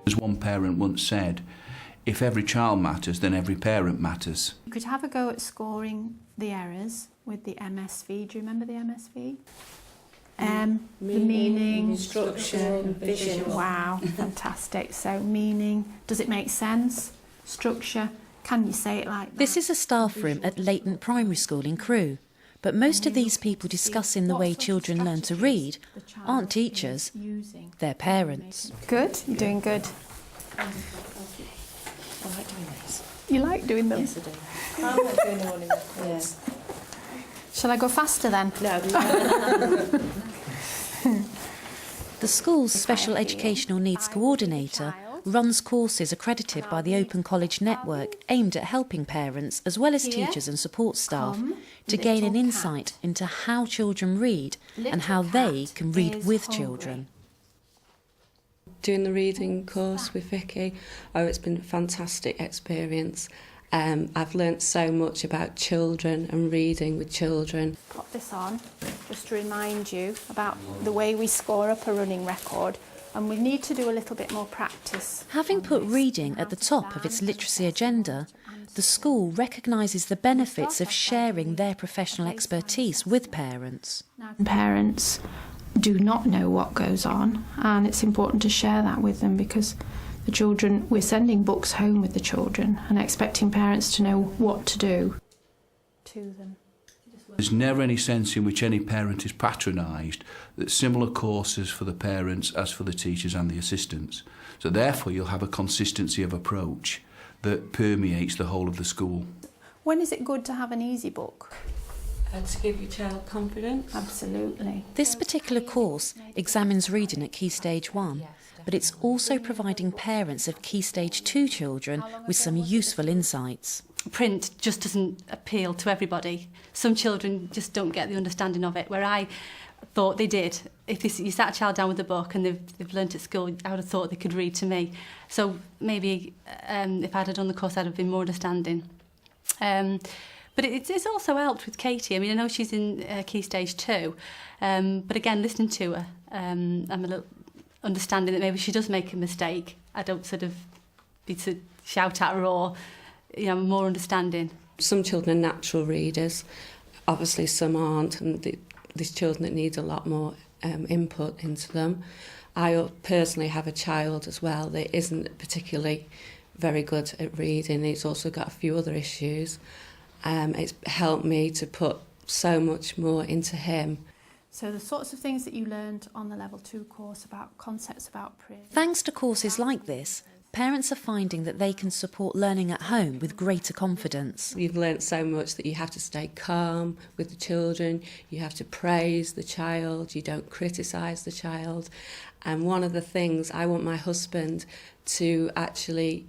As one parent once said, if every child matters, then every parent matters. You could have a go at scoring the errors with the MSV. Do you remember the MSV? The meaning, instruction, vision. Wow, fantastic. So meaning, does it make sense? Structure, can you say it like that? This is a staff room at Leighton Primary School in Crewe, but most of these people discussing the way children learn to read aren't teachers, they're parents. Good, you're doing good. I like doing this. You like doing them? Yes, I do. I like doing the one in the quiz. Shall I go faster then? No. The school's Special Educational Needs Coordinator runs courses accredited by the Open College Network aimed at helping parents as well as teachers and support staff to gain an insight into how children read and how they can read with children. Doing the reading course with Vicky, it's been a fantastic experience. I've learnt so much about children and reading with children. Pop this on just to remind you about the way we score up a running record, and we need to do a little bit more practice. Having put reading at the top of its literacy agenda, the school recognises the benefits of sharing their professional expertise with parents. Parents do not know what goes on, and it's important to share that with them because the children, we're sending books home with the children and expecting parents to know what to do to them. There's never any sense in which any parent is patronised that similar courses for the parents as for the teachers and the assistants. So therefore you'll have a consistency of approach that permeates the whole of the school. When is it good to have an easy book? To give your child confidence. Absolutely. This particular course examines reading at Key Stage 1, but it's also providing parents of Key Stage 2 children with some useful insights. Print just doesn't appeal to everybody. Some children just don't get the understanding of it, where I thought they did. If you sat a child down with a book and they've learnt at school, I would have thought they could read to me. So maybe if I'd have done the course, I'd have been more understanding. But it's also helped with Katie. I mean, I know she's in Key Stage 2, but again, listening to her, I'm a little understanding that maybe she does make a mistake. I don't sort of need to shout at her or, more understanding. Some children are natural readers, obviously some aren't, and there's children that need a lot more input into them. I personally have a child as well that isn't particularly very good at reading. He's also got a few other issues. It's helped me to put so much more into him. So the sorts of things that you learned on the Level 2 course about concepts about print. Thanks to courses like this, parents are finding that they can support learning at home with greater confidence. You've learnt so much that you have to stay calm with the children, you have to praise the child, you don't criticise the child. And one of the things, I want my husband to actually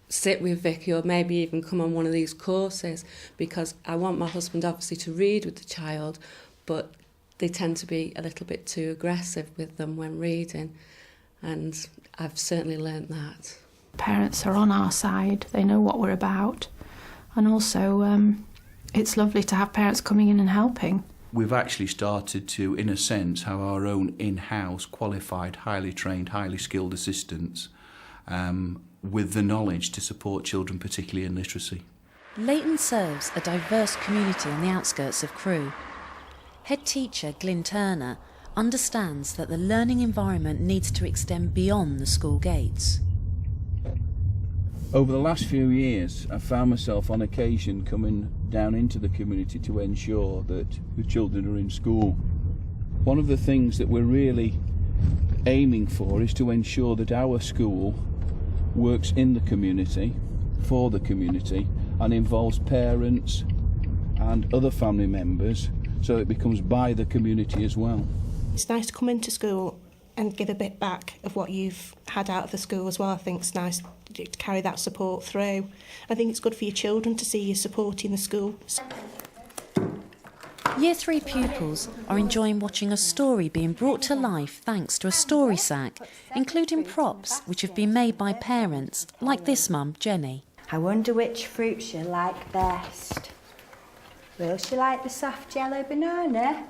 sit with Vicky or maybe even come on one of these courses, because I want my husband obviously to read with the child, but they tend to be a little bit too aggressive with them when reading, and I've certainly learnt that. Parents are on our side, they know what we're about, and also it's lovely to have parents coming in and helping. We've actually started to, in a sense, have our own in-house qualified, highly trained, highly skilled assistants with the knowledge to support children, particularly in literacy. Leighton serves a diverse community on the outskirts of Crewe. Head teacher Glyn Turner understands that the learning environment needs to extend beyond the school gates. Over the last few years, I've found myself on occasion coming down into the community to ensure that the children are in school. One of the things that we're really aiming for is to ensure that our school works in the community, for the community, and involves parents and other family members, so it becomes by the community as well. It's nice to come into school and give a bit back of what you've had out of the school as well. I think it's nice to carry that support through. I think it's good for your children to see you supporting the school. Year 3 pupils are enjoying watching a story being brought to life thanks to a story sack, including props which have been made by parents, like this mum, Jenny. I wonder which fruit she'll like best. Will she like the soft yellow banana?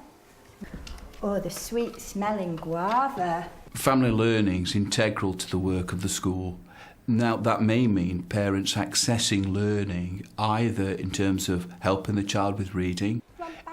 Or the sweet smelling guava? Family learning is integral to the work of the school. Now, that may mean parents accessing learning either in terms of helping the child with reading.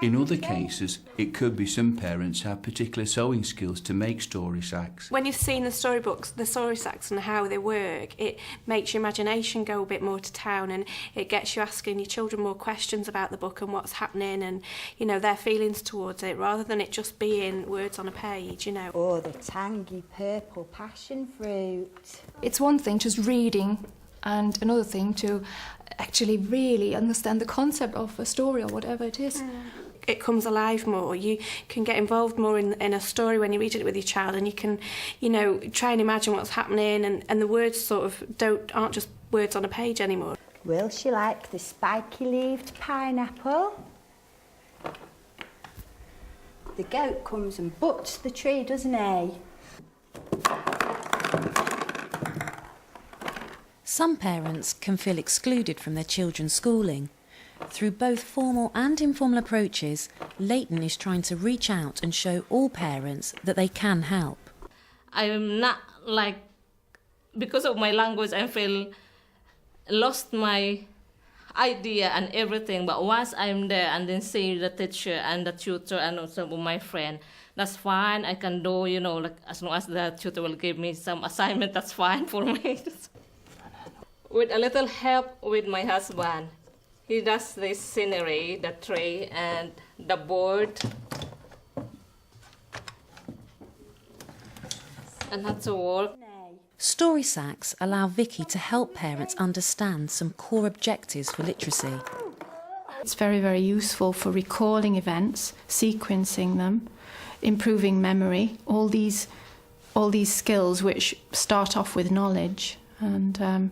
In other cases, it could be some parents have particular sewing skills to make story sacks. When you've seen the storybooks, the story sacks and how they work, it makes your imagination go a bit more to town, and it gets you asking your children more questions about the book and what's happening and, you know, their feelings towards it, rather than it just being words on a page, you know. Oh, the tangy purple passion fruit. It's one thing just reading, and another thing to actually really understand the concept of a story or whatever it is. It comes alive more. You can get involved more in a story when you read it with your child, and you can, you know, try and imagine what's happening, and the words sort of aren't just words on a page anymore. Will she like the spiky-leaved pineapple? The goat comes and butts the tree, doesn't he? Some parents can feel excluded from their children's schooling. Through both formal and informal approaches, Leighton is trying to reach out and show all parents that they can help. I'm not like, because of my language, I feel lost my idea and everything. But once I'm there and then see the teacher and the tutor and also my friend, that's fine. I can do, you know, like as long as the tutor will give me some assignment, that's fine for me. With a little help with my husband. He does the scenery, the tree and the board. And that's to work. Story sacks allow Vicky to help parents understand some core objectives for literacy. It's very, very useful for recalling events, sequencing them, improving memory, all these skills which start off with knowledge, and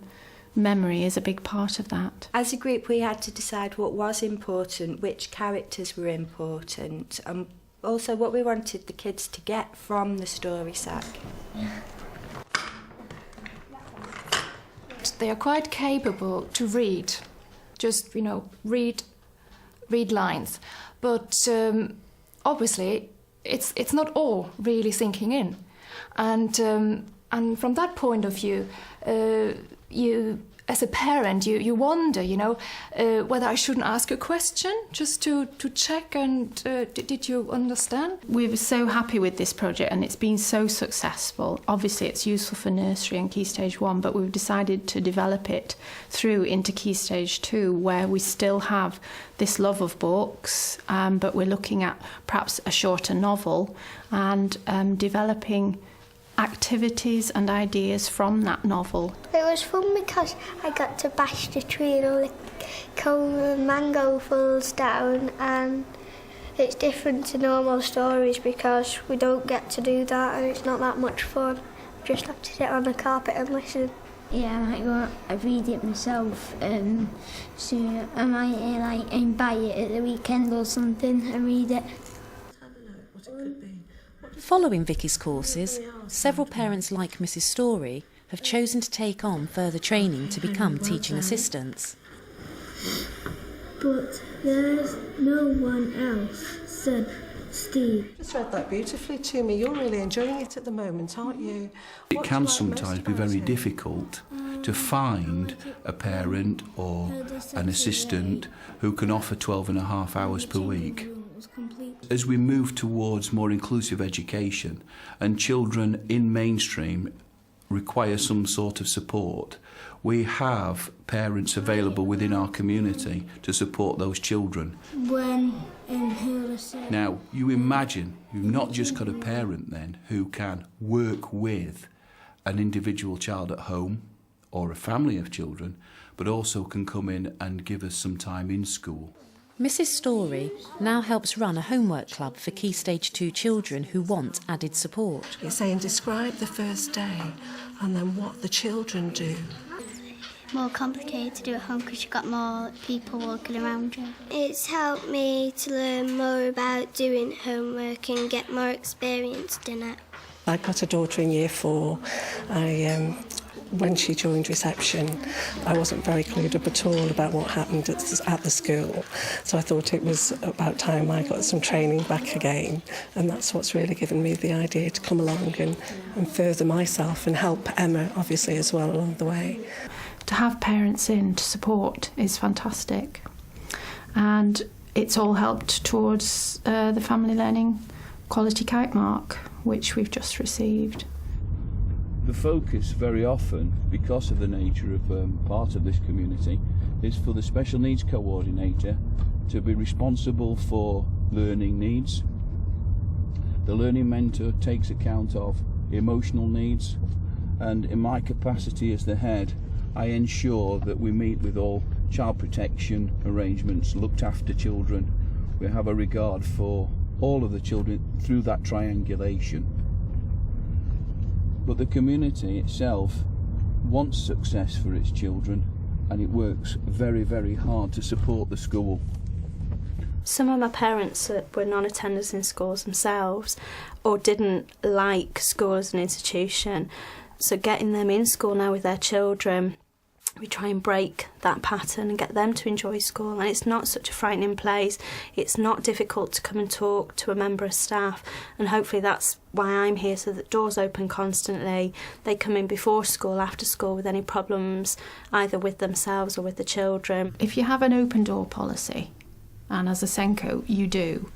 memory is a big part of that. As a group, we had to decide what was important, which characters were important, and also what we wanted the kids to get from the story sack. They are quite capable to read, just, you know, read lines. But obviously, it's not all really sinking in. And from that point of view, you, as a parent, you wonder, you know, whether I shouldn't ask a question just to check and did you understand? We're so happy with this project, and it's been so successful. Obviously, it's useful for nursery and Key Stage 1, but we've decided to develop it through into Key Stage 2, where we still have this love of books, but we're looking at perhaps a shorter novel and developing activities and ideas from that novel. It was fun because I got to bash the tree and all the cone and mango falls down, and it's different to normal stories because we don't get to do that and it's not that much fun. We just have to sit on the carpet and listen. Yeah, I might go and read it myself, so I might buy it at the weekend or something and read it. Following Vicky's courses, several parents like Mrs. Story have chosen to take on further training to become teaching assistants. But there's no one else, said Steve. Just read that beautifully to me. You're really enjoying it at the moment, aren't you? It can sometimes be very difficult to find a parent or an assistant who can offer 12.5 hours per week. As we move towards more inclusive education and children in mainstream require some sort of support, we have parents available within our community to support those children. Now, you imagine you've not just got a parent then who can work with an individual child at home or a family of children, but also can come in and give us some time in school. Mrs. Story now helps run a homework club for Key Stage 2 children who want added support. You're saying describe the first day and then what the children do. More complicated to do at home because you've got more people walking around you. It's helped me to learn more about doing homework and get more experience in it. I've got a daughter in Year 4. when she joined reception, I wasn't very clued up at all about what happened at the school. So I thought it was about time I got some training back again, and that's what's really given me the idea to come along and further myself and help Emma, obviously, as well along the way. To have parents in to support is fantastic, and it's all helped towards the Family Learning Quality Kite Mark, which we've just received. The focus very often, because of the nature of part of this community, is for the special needs coordinator to be responsible for learning needs. The learning mentor takes account of emotional needs, and in my capacity as the head, I ensure that we meet with all child protection arrangements, looked after children. We have a regard for all of the children through that triangulation. But the community itself wants success for its children, and it works very, very hard to support the school. Some of my parents were non-attenders in schools themselves, or didn't like school as an institution. So getting them in school now with their children, we try and break that pattern and get them to enjoy school. And it's not such a frightening place. It's not difficult to come and talk to a member of staff, and hopefully that's why I'm here, so that doors open constantly. They come in before school, after school, with any problems either with themselves or with the children. If you have an open door policy, and as a Senko you do,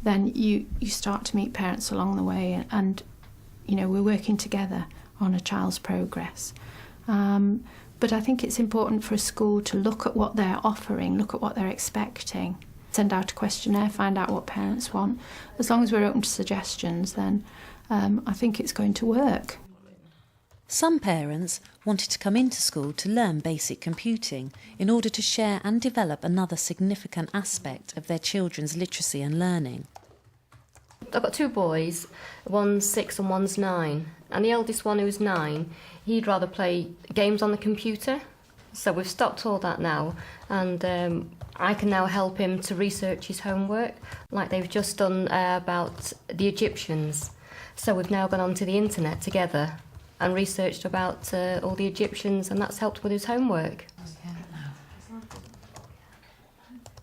then you start to meet parents along the way, and you know, we're working together on a child's progress. But I think it's important for a school to look at what they're offering, look at what they're expecting, send out a questionnaire, find out what parents want. As long as we're open to suggestions, then I think it's going to work. Some parents wanted to come into school to learn basic computing in order to share and develop another significant aspect of their children's literacy and learning. I've got two boys, one's 6 and one's 9, and the eldest one, who's 9, he'd rather play games on the computer. So we've stopped all that now, and I can now help him to research his homework, like they've just done about the Egyptians. So we've now gone onto the internet together and researched about all the Egyptians, and that's helped with his homework.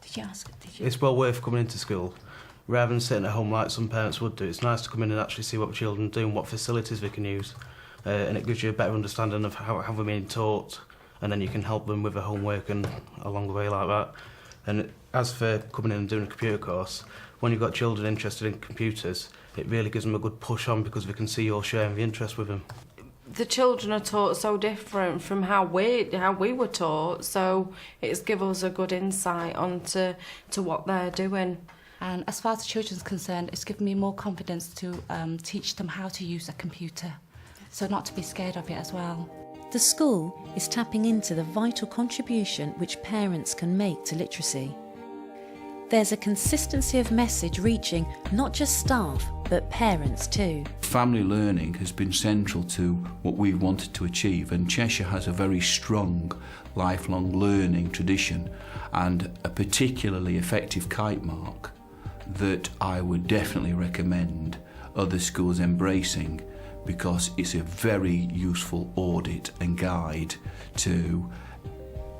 Did you ask? It's well worth coming into school. Rather than sitting at home like some parents would do, it's nice to come in and actually see what the children do and what facilities they can use. And it gives you a better understanding of how they're being taught, and then you can help them with their homework and along the way like that. And as for coming in and doing a computer course, when you've got children interested in computers, it really gives them a good push on, because they can see you're sharing the interest with them. The children are taught so different from how we were taught, so it's given us a good insight onto what they're doing. And as far as the children's concerned, it's given me more confidence to teach them how to use a computer, so not to be scared of it as well. The school is tapping into the vital contribution which parents can make to literacy. There's a consistency of message reaching not just staff, but parents too. Family learning has been central to what we've wanted to achieve, and Cheshire has a very strong lifelong learning tradition and a particularly effective kite mark that I would definitely recommend other schools embracing, because it's a very useful audit and guide to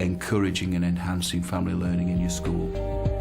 encouraging and enhancing family learning in your school.